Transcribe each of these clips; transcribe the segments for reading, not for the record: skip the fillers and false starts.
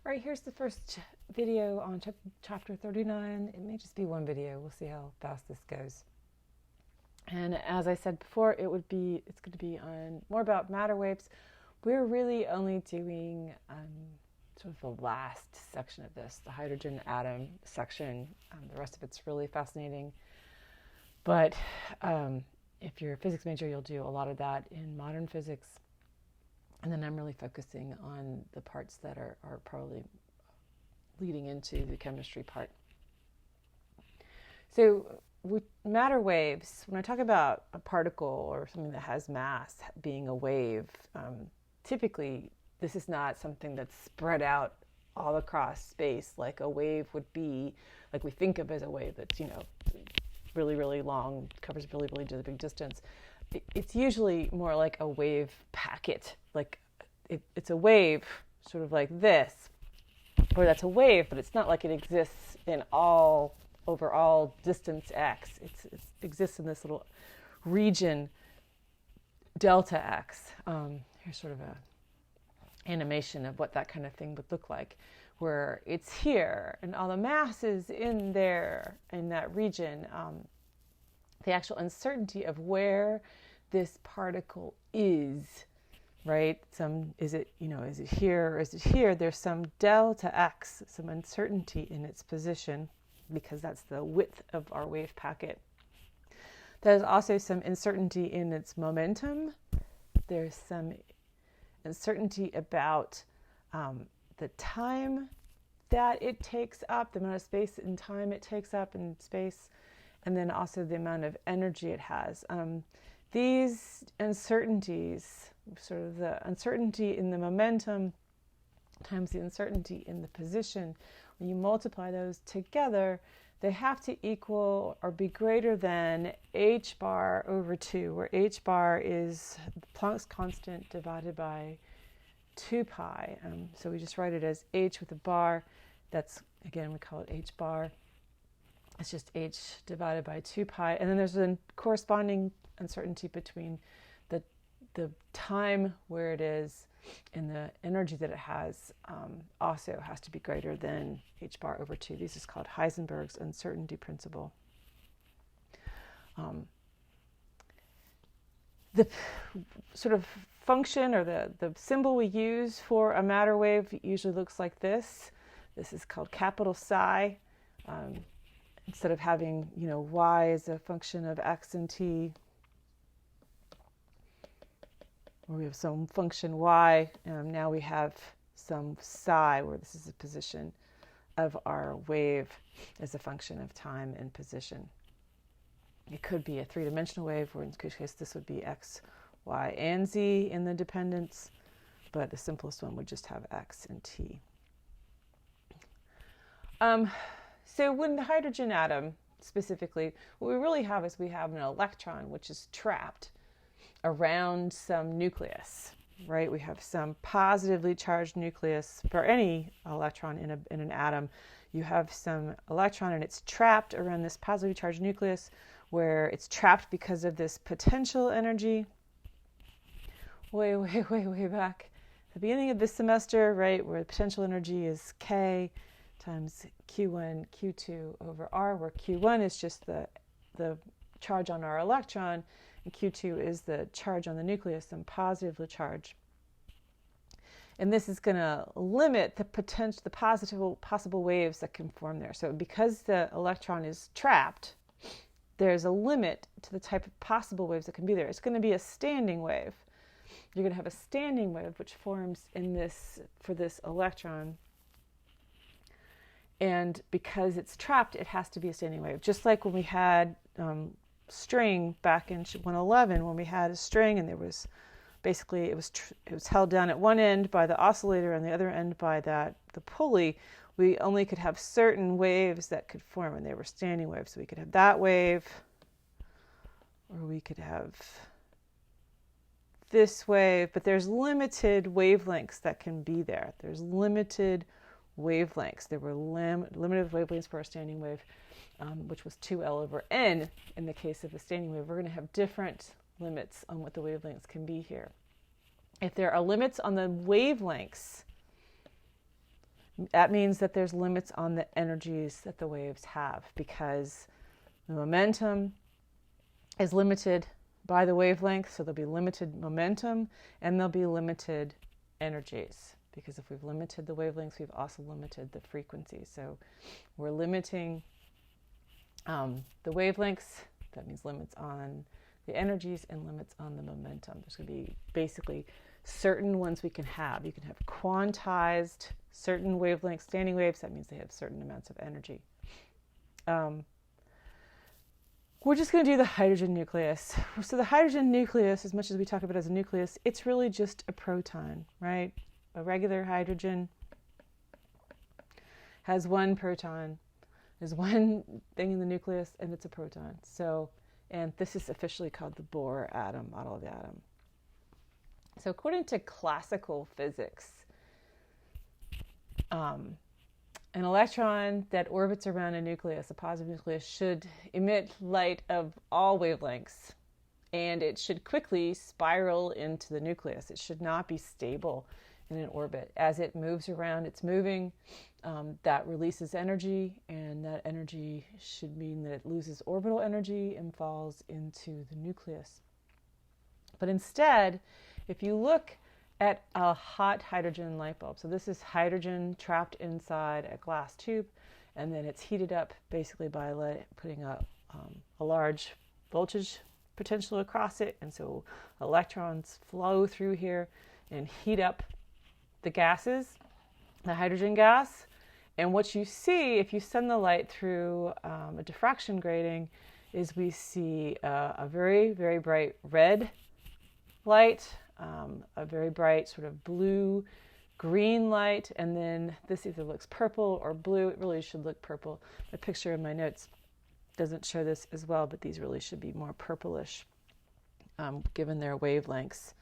All right, here's the first video on chapter 39. It may just be one video. We'll see how fast this goes. And as I said before, it's going to be on more about matter waves. We're really only doing sort of the last section of this, the hydrogen atom section. The rest of it's really fascinating. But if you're a physics major, you'll do a lot of that in modern physics. And then I'm really focusing on the parts that are probably leading into the chemistry part. So with matter waves, when I talk about a particle or something that has mass being a wave, typically this is not something that's spread out all across space like a wave would be, like we think of as a wave that's, really, really long, covers really, really big distance. It's usually more like a wave packet, like it's a wave sort of like this, or that's a wave, but it's not like it exists in over all distance x. It exists in this little region, delta x. Here's sort of a animation of what that kind of thing would look like, where it's here and all the mass is in there in that region. The actual uncertainty of where this particle is, right? Is it here or is it here? There's some delta x, some uncertainty in its position, because that's the width of our wave packet. There's also some uncertainty in its momentum. There's some uncertainty about the time that it takes up, the amount of space and time it takes up in space, and then also the amount of energy it has. These uncertainties, sort of the uncertainty in the momentum times the uncertainty in the position, when you multiply those together, they have to equal or be greater than h bar over 2, where h bar is Planck's constant divided by 2 pi. So we just write it as h with a bar. That's, again, we call it h bar. It's just h divided by 2 pi. And then there's a corresponding uncertainty between the time where it is and the energy that it has, also has to be greater than h bar over 2. This is called Heisenberg's uncertainty principle. The sort of function or the symbol we use for a matter wave usually looks like this. This is called capital psi. Instead of having, y as a function of x and t, or we have some function y, now we have some psi, where this is the position of our wave as a function of time and position. It could be a three-dimensional wave, or in this case this would be x, y, and z in the dependence, but the simplest one would just have x and t. So when the hydrogen atom, specifically, what we really have is we have an electron which is trapped around some nucleus, right? We have some positively charged nucleus. For any electron in an atom, you have some electron and it's trapped around this positively charged nucleus, where it's trapped because of this potential energy. Way back at the beginning of this semester, right, where the potential energy is K times Q1, Q2 over R, where Q1 is just the charge on our electron, and Q2 is the charge on the nucleus, some positively charged. And this is going to limit the possible waves that can form there. So because the electron is trapped, there's a limit to the type of possible waves that can be there. It's going to be a standing wave. You're going to have a standing wave which forms for this electron. And because it's trapped, it has to be a standing wave. Just like when we had string back in 111, when we had a string and there was basically it was held down at one end by the oscillator and the other end by the pulley, we only could have certain waves that could form, and they were standing waves. So we could have that wave, or we could have this wave, but there's limited wavelengths that can be there. There's limited wavelengths. There were limited wavelengths for a standing wave, which was 2L over N in the case of a standing wave. We're going to have different limits on what the wavelengths can be here. If there are limits on the wavelengths, That means that there's limits on the energies that the waves have, because the momentum is limited by the wavelength, so there'll be limited momentum and there'll be limited energies, because if we've limited the wavelengths, we've also limited the frequency. So we're limiting the wavelengths. That means limits on the energies and limits on the momentum. There's going to be basically certain ones we can have. You can have quantized certain wavelengths, standing waves. That means they have certain amounts of energy. We're just going to do the hydrogen nucleus. So the hydrogen nucleus, as much as we talk about it as a nucleus, it's really just a proton, right? A regular hydrogen has one proton. There's one thing in the nucleus, and it's a proton. So, and this is officially called the Bohr atom, model of the atom. So according to classical physics, an electron that orbits around a nucleus, a positive nucleus, should emit light of all wavelengths, and it should quickly spiral into the nucleus. It should not be stable in an orbit. As it moves around, it's moving. That releases energy, and that energy should mean that it loses orbital energy and falls into the nucleus. But instead, if you look at a hot hydrogen light bulb, so this is hydrogen trapped inside a glass tube, and then it's heated up basically by putting a large voltage potential across it, and so electrons flow through here and heat up the gases, the hydrogen gas. And what you see if you send the light through a diffraction grating is we see a very, very bright red light, a very bright sort of blue-green light, and then this either looks purple or blue. It really should look purple. The picture in my notes doesn't show this as well, but these really should be more purplish given their wavelengths.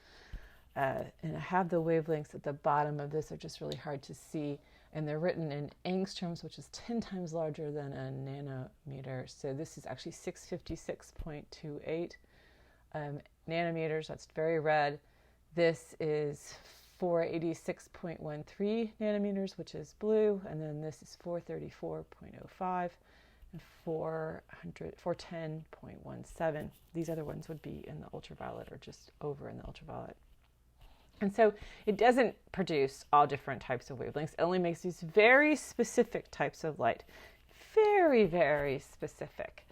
And I have the wavelengths at the bottom of this. They're just really hard to see, and they're written in angstroms, which is 10 times larger than a nanometer. So this is actually 656.28 nanometers. That's very red. This is 486.13 nanometers, which is blue, and then this is 434.05 and 410.17. These other ones would be in the ultraviolet or just over in the ultraviolet. And so it doesn't produce all different types of wavelengths. It only makes these very specific types of light. Very, very specific.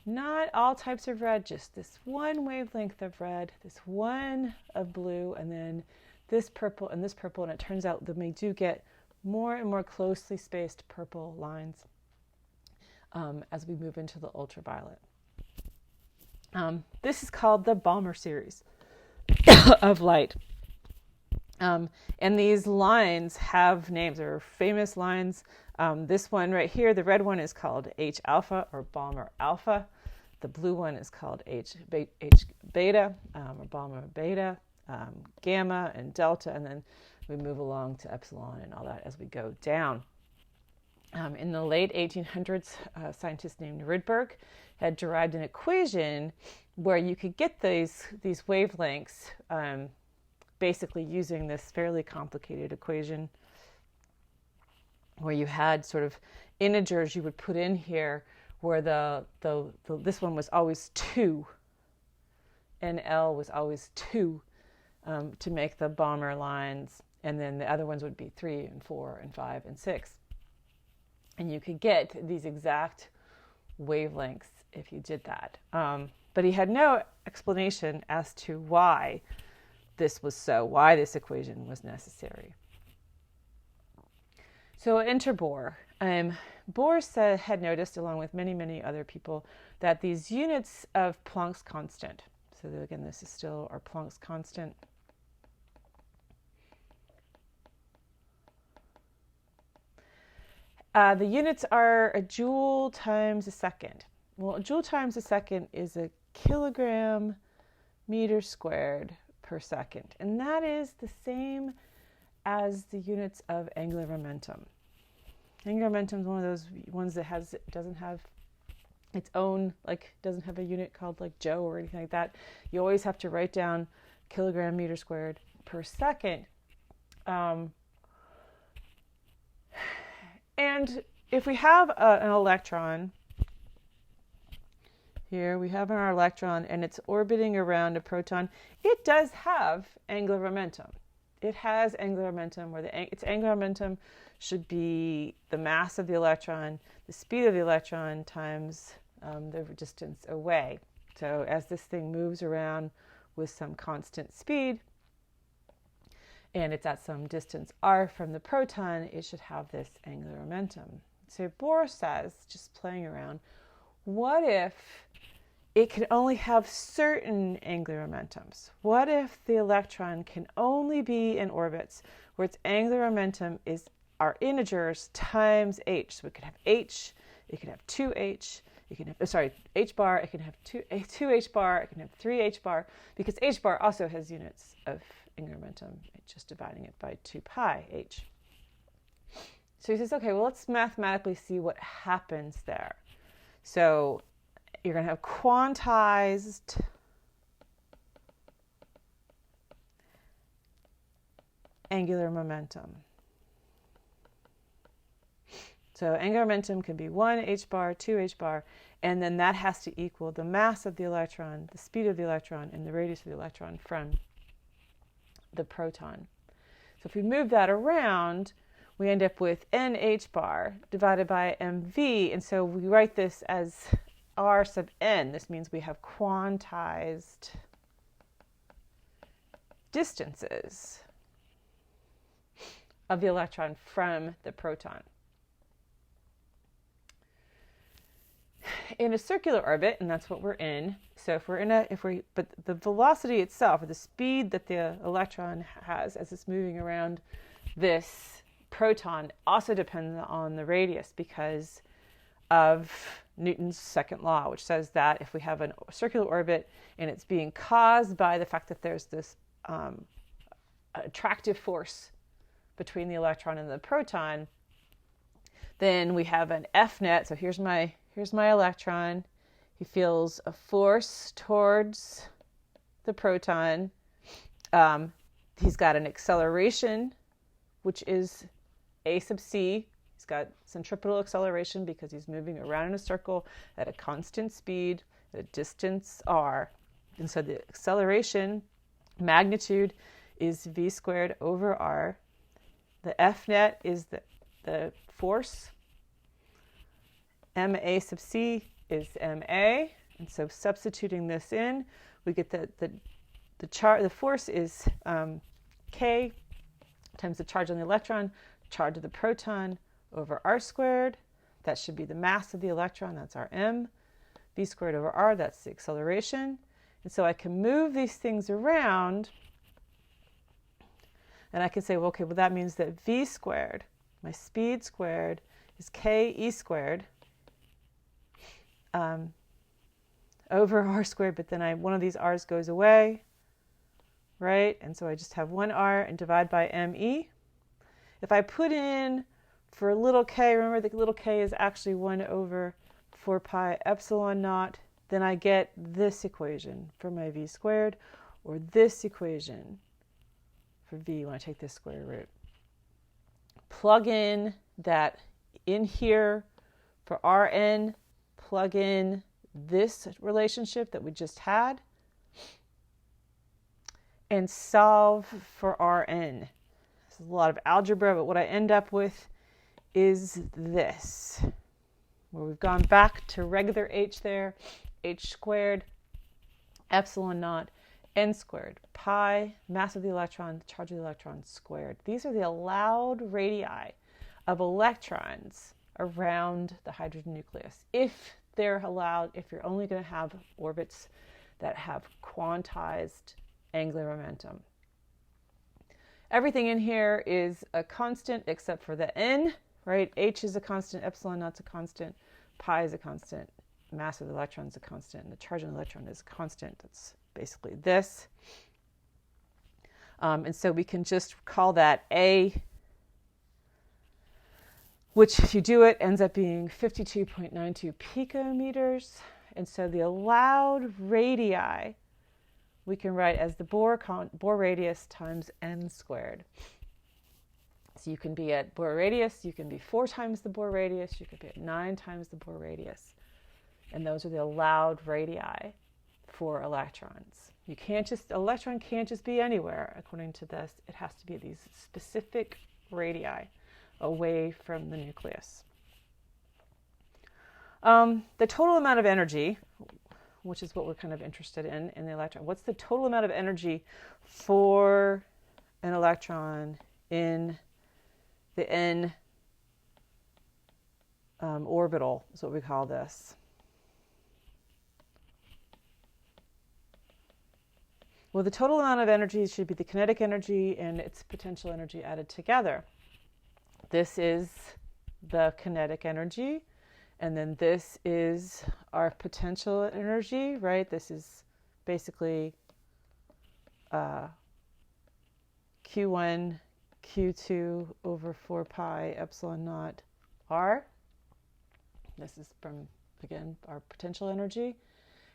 Not all types of red, just this one wavelength of red, this one of blue, and then this purple, and it turns out that we do get more and more closely spaced purple lines as we move into the ultraviolet. This is called the Balmer series of light. And these lines have names. There are famous lines. This one right here, the red one is called H alpha or Balmer alpha. The blue one is called H beta or Balmer beta, gamma and delta, and then we move along to epsilon and all that as we go down. In the late 1800s, a scientist named Rydberg had derived an equation where you could get these wavelengths basically using this fairly complicated equation where you had sort of integers you would put in here where this one was always 2 and L was always 2 to make the Balmer lines, and then the other ones would be 3 and 4 and 5 and 6. And you could get these exact wavelengths if you did that. But he had no explanation as to why this was so, why this equation was necessary. So enter Bohr. Bohr had noticed, along with many, many other people, that these units of Planck's constant, so again, this is still our Planck's constant, the units are a joule times a second. Well, a joule times a second is a kilogram meter squared per second, and that is the same as the units of angular momentum. Angular momentum is one of those ones that doesn't have its own, doesn't have a unit called Joe or anything like that. You always have to write down kilogram meter squared per second. And if we have an electron, here we have our electron and it's orbiting around a proton, it does have angular momentum. It has angular momentum where its angular momentum should be the mass of the electron, the speed of the electron times the distance away. So as this thing moves around with some constant speed, and it's at some distance r from the proton, it should have this angular momentum. So Bohr says, just playing around, what if it can only have certain angular momentums? What if the electron can only be in orbits where its angular momentum is our integers times h? So it could have h, it could have 2h, it can have, h bar, it can have 2h bar, it can have 3h bar, because h bar also has units of angular momentum, just dividing it by 2 pi h. So he says, okay, well, let's mathematically see what happens there. So you're going to have quantized angular momentum. So angular momentum can be 1 h bar, 2 h bar, and then that has to equal the mass of the electron, the speed of the electron, and the radius of the electron from the proton. So if we move that around, we end up with nh bar divided by mv, and so we write this as r sub n. This means we have quantized distances of the electron from the proton. In a circular orbit, and that's what we're in. So but the velocity itself, or the speed that the electron has as it's moving around this proton, also depends on the radius, because of Newton's second law, which says that if we have a circular orbit and it's being caused by the fact that there's this attractive force between the electron and the proton, then we have an F net. So here's my electron. He feels a force towards the proton. He's got an acceleration, which is a sub c. He's got centripetal acceleration because he's moving around in a circle at a constant speed at a distance r. And so the acceleration magnitude is v squared over r. The F net is the force. ma sub c is ma, and so substituting this in, we get the force is k times the charge on the electron, charge of the proton over r squared. That should be the mass of the electron, that's our m. V squared over r, that's the acceleration. And so I can move these things around, and I can say, well, okay, well, that means that v squared, my speed squared, is k e squared over r squared, but then one of these r's goes away, right? And so I just have one r and divide by me. If I put in for little k, remember that little k is actually 1 over 4 pi epsilon naught, then I get this equation for my v squared, or this equation for v when I take this square root. Plug in that in here for Rn, plug in this relationship that we just had, and solve for Rn. This is a lot of algebra, but what I end up with is this, where we've gone back to regular h there, h squared, epsilon naught, n squared, pi, mass of the electron, the charge of the electron squared. These are the allowed radii of electrons around the hydrogen nucleus. If they're allowed, if you're only going to have orbits that have quantized angular momentum. Everything in here is a constant except for the n, right? H is a constant, epsilon naught's a constant, pi is a constant, mass of the electron is a constant, and the charge of the electron is a constant. That's basically this. And so we can just call that A, which if you do it ends up being 52.92 picometers. And so the allowed radii we can write as the Bohr radius times n squared. So you can be at Bohr radius, you can be 4 times the Bohr radius, you could be at 9 times the Bohr radius. And those are the allowed radii for electrons. Electron can't just be anywhere, according to this. It has to be at these specific radii away from the nucleus. The total amount of energy, which is what we're kind of interested in the electron. What's the total amount of energy for an electron in the n orbital, is what we call this. Well, the total amount of energy should be the kinetic energy and its potential energy added together. This is the kinetic energy, and then this is our potential energy, right? This is basically Q1, Q2 over 4 pi epsilon naught R. This is from, again, our potential energy.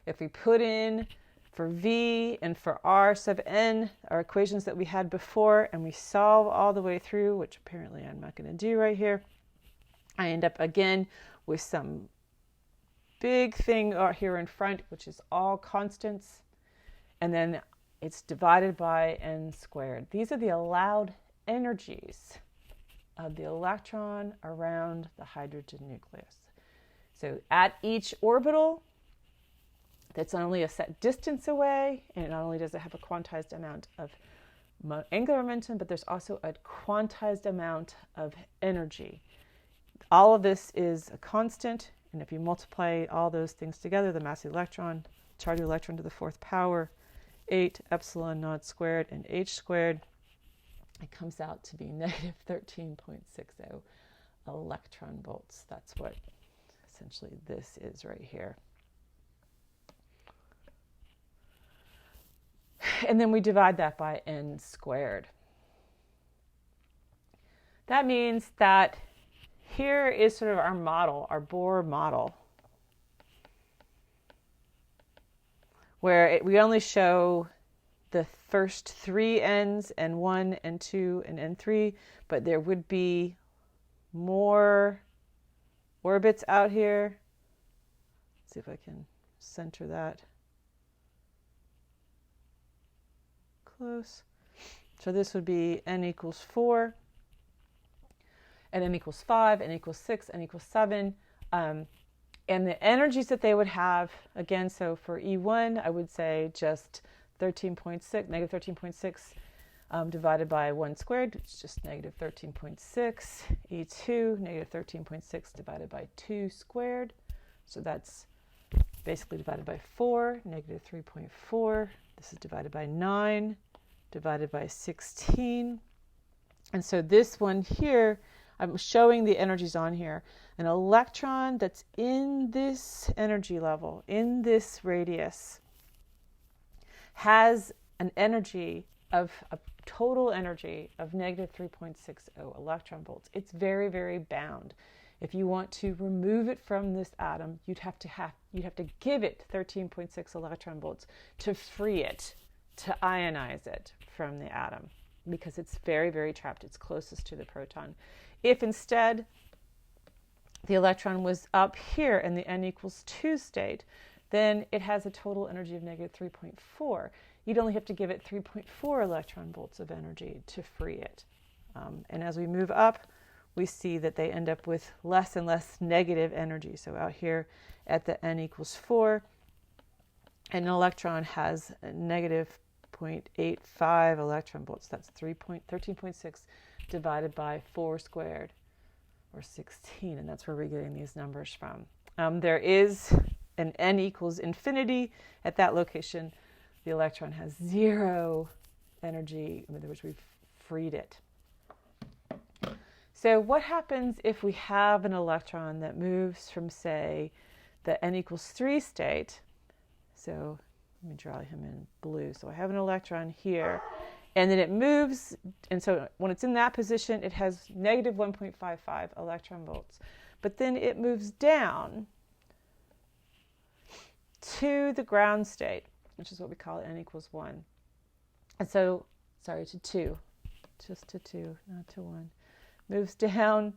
If we put in for V and for R sub n, our equations that we had before, and we solve all the way through, which apparently I'm not going to do right here, I end up again with some big thing out here in front, which is all constants, and then it's divided by n squared. These are the allowed energies of the electron around the hydrogen nucleus. So at each orbital, that's only a set distance away, and not only does it have a quantized amount of angular momentum, but there's also a quantized amount of energy. All of this is a constant, and if you multiply all those things together, the mass of the electron, charge of the electron to the 4th power, 8 epsilon naught squared and h squared, it comes out to be negative 13.60 electron volts. That's what essentially this is right here. And then we divide that by n squared. That means that here is sort of our model, our Bohr model, where we only show the first 3 n's, n1, n2, and n3, but there would be more orbits out here. Let's see if I can center that. Close. So this would be n equals 4, and n equals 5, n equals 6, n equals 7. And the energies that they would have, again, so for E1, I would say just 13.6, negative 13.6 divided by 1 squared, it's just negative 13.6. E2, negative 13.6 divided by 2 squared. So that's basically divided by 4, negative 3.4. This is divided by 9, divided by 16. And so this one here, I'm showing the energies on here. An electron that's in this energy level, in this radius, has an energy of a total energy of negative 3.60 electron volts. It's very, very bound. If you want to remove it from this atom, you'd have to give it 13.6 electron volts to free it, to ionize it from the atom, because it's very, very trapped. It's closest to the proton. If instead the electron was up here in the n equals 2 state, then it has a total energy of negative 3.4. You'd only have to give it 3.4 electron volts of energy to free it. And as we move up, we see that they end up with less and less negative energy. So out here at the n equals 4, an electron has a negative 0.85 electron volts. That's 13.6 divided by 4 squared, or 16, and that's where we're getting these numbers from. There is an n equals infinity at that location. The electron has 0 energy, in other words, we've freed it. So what happens if we have an electron that moves from, say, the n equals 3 state? So let me draw him in blue. So I have an electron here, and then it moves, and so when it's in that position, it has negative 1.55 electron volts. But then it moves down to the ground state, which is what we call n equals 1. And so, sorry, to 2. Just to 2, not to 1. moves down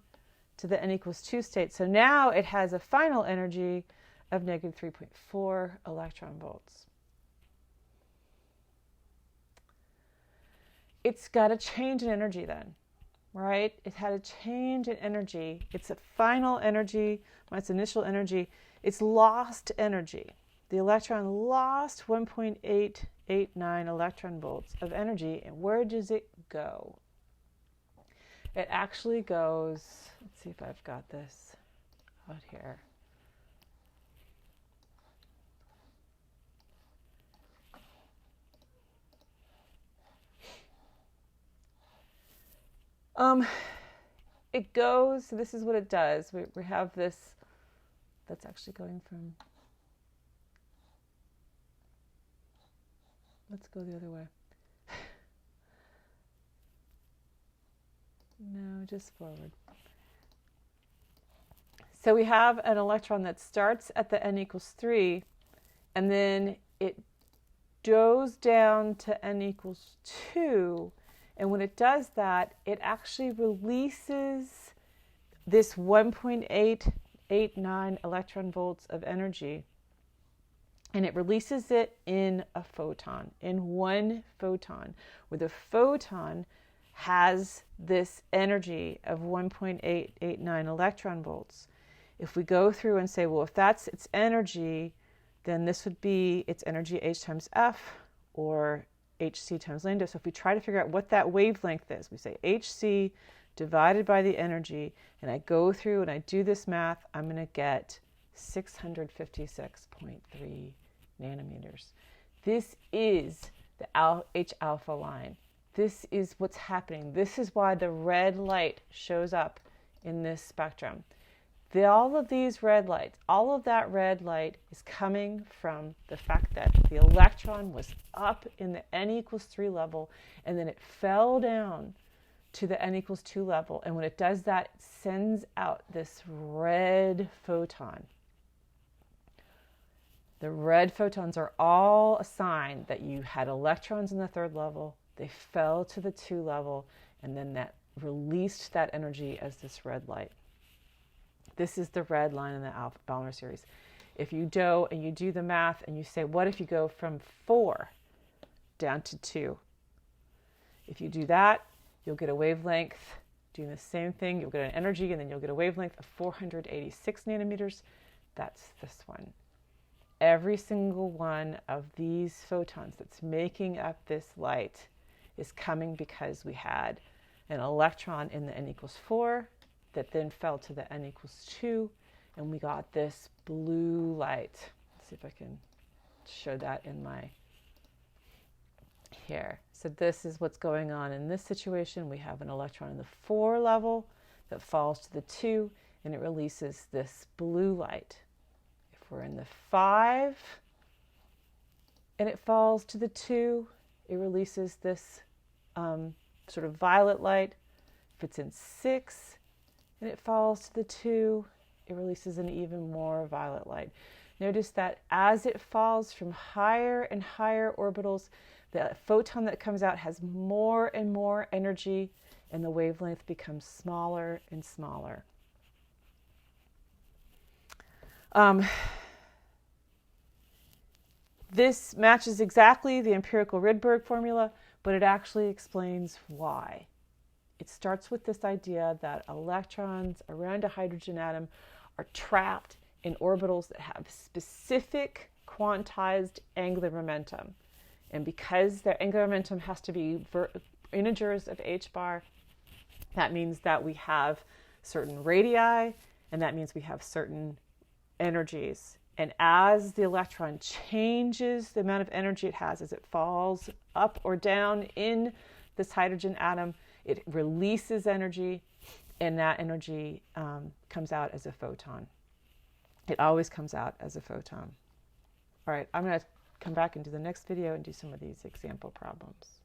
to the n equals 2 state. So now it has a final energy of negative 3.4 electron volts. It's got a change in energy then, right? It had a change in energy. It's a final energy, its initial energy. It's lost energy. The electron lost 1.889 electron volts of energy. And where does it go? It actually goes, let's see if I've got this out here. It goes, this is what it does. We have this, that's actually going from, let's go the other way. No, just forward. So we have an electron that starts at the n equals 3, and then it goes down to n equals 2. And when it does that, it actually releases this 1.889 electron volts of energy. And it releases it in a photon, in one photon, where the photon has this energy of 1.889 electron volts. If we go through and say, well, if that's its energy, then this would be its energy h times f, or hc times lambda. So if we try to figure out what that wavelength is, we say hc divided by the energy, and I go through and I do this math, I'm going to get 656.3 nanometers. This is the H alpha line. This is what's happening. This is why the red light shows up in this spectrum. All of these red lights, all of that red light is coming from the fact that the electron was up in the n equals 3 level, and then it fell down to the n equals 2 level. And when it does that, it sends out this red photon. The red photons are all a sign that you had electrons in the 3rd level, they fell to the 2 level, and then that released that energy as this red light. This is the red line in the Balmer series. If you go and you do the math and you say, what if you go from 4 down to 2? If you do that, you'll get a wavelength. Doing the same thing, you'll get an energy, and then you'll get a wavelength of 486 nanometers. That's this one. Every single one of these photons that's making up this light is coming because we had an electron in the n equals 4 that then fell to the n equals 2, and we got this blue light. Let's see if I can show that in my here. So this is what's going on in this situation. We have an electron in the 4 level that falls to the 2, and it releases this blue light. If we're in the 5 and it falls to the 2, it releases this sort of violet light. If it's in 6 and it falls to the 2, it releases an even more violet light. Notice that as it falls from higher and higher orbitals, the photon that comes out has more and more energy, and the wavelength becomes smaller and smaller. This matches exactly the empirical Rydberg formula, but it actually explains why. It starts with this idea that electrons around a hydrogen atom are trapped in orbitals that have specific quantized angular momentum. And because their angular momentum has to be integers of h bar, that means that we have certain radii, and that means we have certain energies. And as the electron changes the amount of energy it has as it falls up or down in this hydrogen atom, it releases energy, and that energy comes out as a photon. It always comes out as a photon. All right, I'm going to come back into the next video and do some of these example problems.